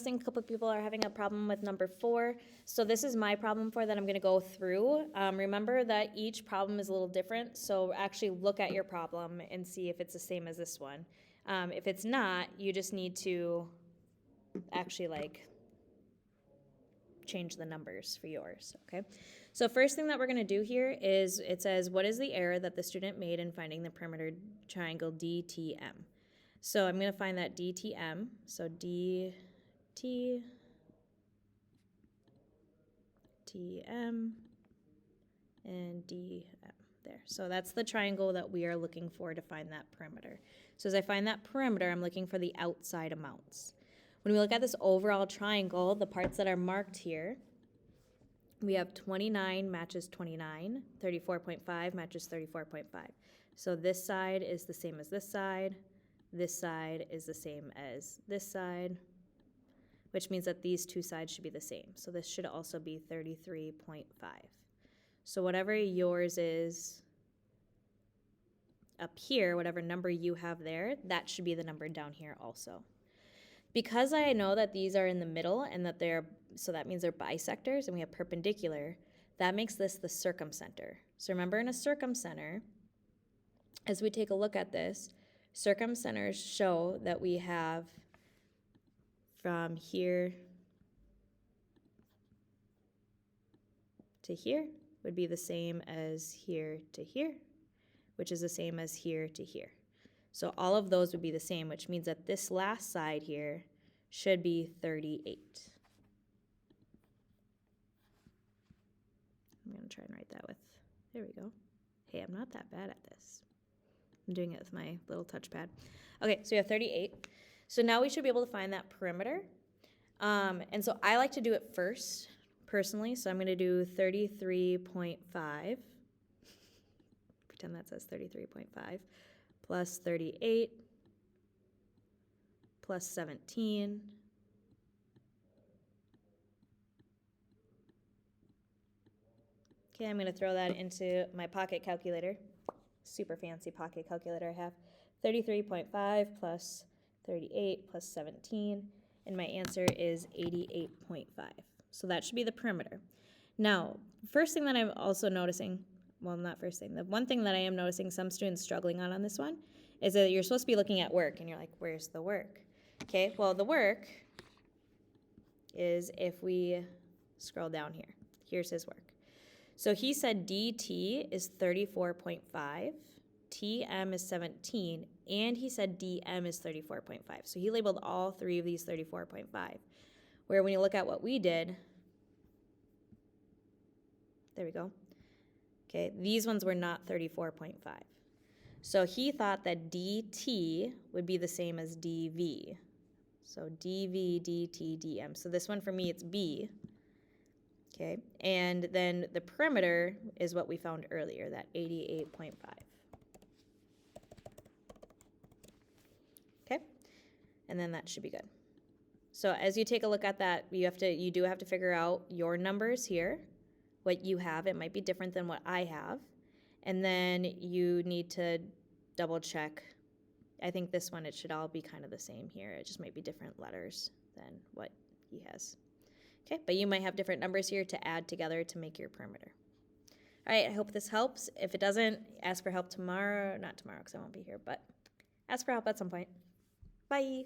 think a couple of people are having a problem with number 4. So this is my problem 4 that I'm going to go through. Remember that each problem is a little different. So actually look at your problem and see if it's the same as this one. If it's not, you just need to actually like change the numbers for yours, okay? So first thing that we're going to do here is it says, what is the error that the student made in finding the perimeter triangle DTM? So I'm going to find that DTM. So DTM and DM there. So that's the triangle that we are looking for to find that perimeter. So as I find that perimeter, I'm looking for the outside amounts. When we look at this overall triangle, the parts that are marked here, we have 29 matches 29, 34.5 matches 34.5. So this side is the same as this side is the same as this side, which means that these two sides should be the same. So this should also be 33.5. So whatever yours is up here, whatever number you have there, that should be the number down here also. Because I know that these are in the middle and that so that means they're bisectors and we have perpendicular, that makes this the circumcenter. So remember in a circumcenter, as we take a look at this, circumcenters show that we have from here to here would be the same as here to here, which is the same as here to here. So all of those would be the same, which means that this last side here should be 38. I'm going to try and write that with, there we go. Hey, I'm not that bad at this. I'm doing it with my little touchpad. Okay, so we have 38. So now we should be able to find that perimeter. And so I like to do it first, personally. So I'm going to do 33.5. Pretend that says 33.5. Plus 38, plus 17, okay, I'm going to throw that into my pocket calculator. Super fancy pocket calculator I have. 33.5 plus 38 plus 17, and my answer is 88.5. So that should be the perimeter. Now, first thing that I'm also noticing, well, not first thing, the one thing that I am noticing some students struggling on this one is that you're supposed to be looking at work, and you're like, where's the work? Okay, well, the work is if we scroll down here. Here's his work. So he said DT is 34.5, TM is 17, and he said DM is 34.5. So he labeled all three of these 34.5. Where when you look at what we did, there we go. Okay, these ones were not 34.5. So he thought that DT would be the same as DV. So DV, DT, DM. So this one for me, it's B. Okay, and then the perimeter is what we found earlier, that 88.5. Okay, and then that should be good. So as you take a look at that, you do have to figure out your numbers here, what you have. It might be different than what I have. And then you need to double check. I think this one, it should all be kind of the same here. It just might be different letters than what he has. Okay, but you might have different numbers here to add together to make your perimeter. All right, I hope this helps. If it doesn't, ask for help tomorrow. Not tomorrow because I won't be here, but ask for help at some point. Bye.